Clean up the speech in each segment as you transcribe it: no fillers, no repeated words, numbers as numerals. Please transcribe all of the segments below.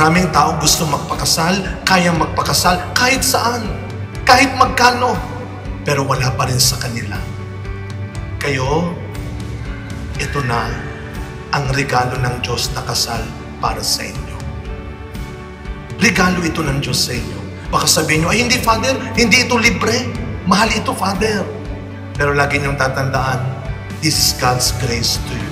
Maraming tao gusto magpakasal, kayang magpakasal kahit saan, kahit magkano, pero wala pa rin sa kanila. Kayo, ito na ang regalo ng Diyos na kasal para sa inyo. Regalo ito ng Diyos sa inyo. Baka sabihin nyo, ay hindi Father, hindi ito libre. Mahal ito Father. Pero lagi niyong tatandaan, this is God's grace to you.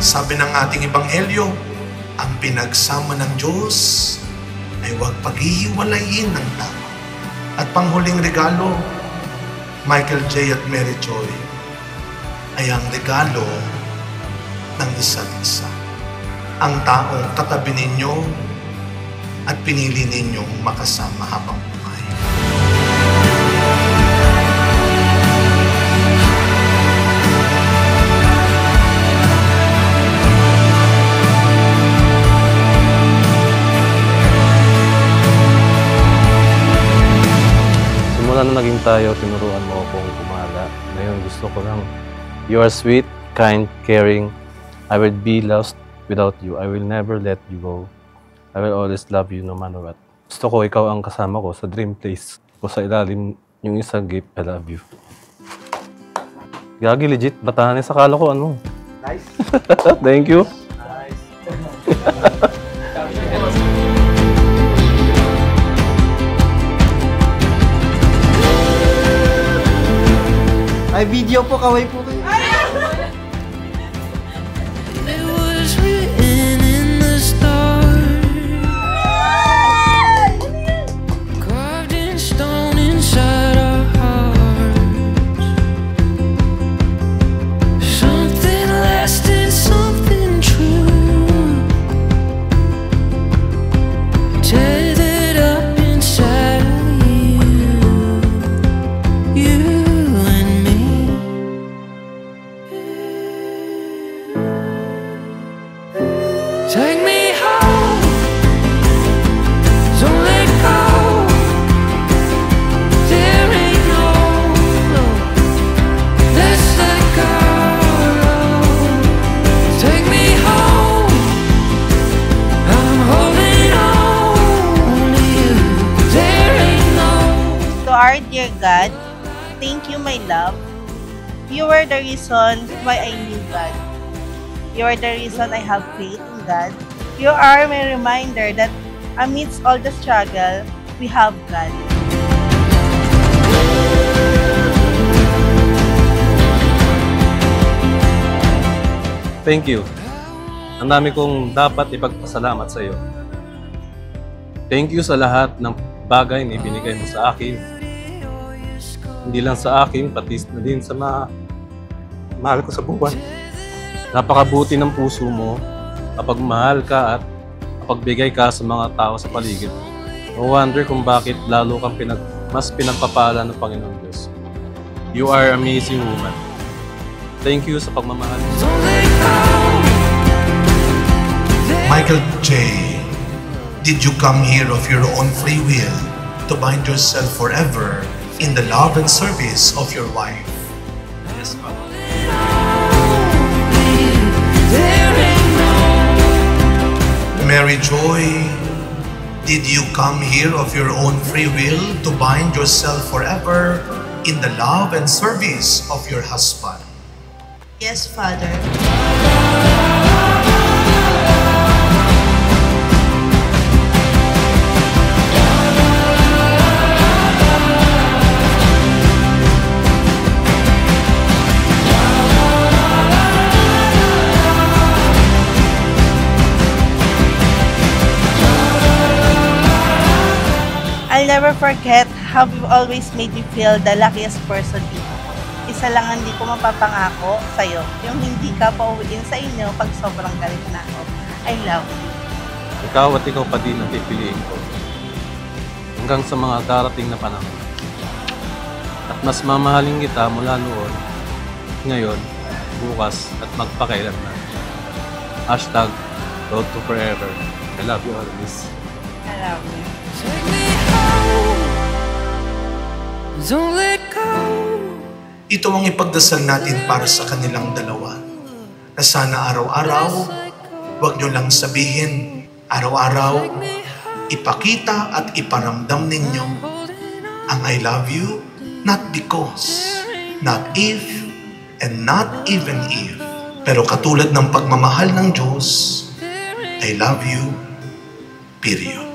Sabi ng ating Ebanghelyo, ang pinagsama ng Diyos ay huwag paghihiwalayin ng tao. At panghuling regalo, Michael J. at Mary Joy, ay ang regalo ng isa't isa. Ang taong katabi ninyo at pinili ninyong makasama habang buhay. Simula na naging tayo, tinuruan mo akong gumala. Ngayon gusto ko lang, you are sweet, kind, caring. I will be lost without you. I will never let you go. I will always love you no matter what. Gusto ko ikaw ang kasama ko sa dream place. O sa ilalim yung isang gift, I love you. Gagi, legit. Batahanin sa kala ko ano. Nice. Thank you. Nice. Ay, video po, kaway po kayo. It was written in the stars, carved in stone inside our hearts. Something lasting, something true, tethered up inside of you. Take me home, don't let go. There ain't no let's let go. Take me home, I'm holding on to you. There ain't no. To our dear God, thank you, my love. You were the reason why I knew God. You are the reason I have faith in God. You are my reminder that amidst all the struggle, we have God. Thank you. Ang dami kong dapat ipagpasalamat sa iyo. Thank you sa lahat ng bagay na ibinigay mo sa akin. Hindi lang sa akin, pati na din sa mga mahal ko sa buwan. Napakabuti ng puso mo kapag mahal ka at kapag bigay ka sa mga tao sa paligid. No wonder kung bakit lalo kang mas pinagpapala ng Panginoon Diyos. You are an amazing woman. Thank you sa pagmamahal. Michael J., did you come here of your own free will to bind yourself forever in the love and service of your wife? Yes, Papa. Mary Joy, did you come here of your own free will to bind yourself forever in the love and service of your husband? Yes, Father. I'll never forget how you've always made me feel the luckiest person dito. Isa lang ang hindi ko mapapangako sa'yo, yung hindi ka pauwiin sa inyo pag sobrang galit na ako. I love you. Ikaw at ikaw pa din ang pipiliin ko. Hanggang sa mga darating na panahon. At mas mamahalin kita mula noon, ngayon, bukas, at magpakailanman. Hashtag Road to Forever. I love you always. I love you. Take me home. Don't let go. Ito ang ipagdasal natin para sa kanilang dalawa. Na sana araw-araw, huwag nyo lang sabihin, araw-araw, ipakita at iparamdam ninyo ang I love you, not because, not if, and not even if. Pero katulad ng pagmamahal ng Diyos, I love you, period.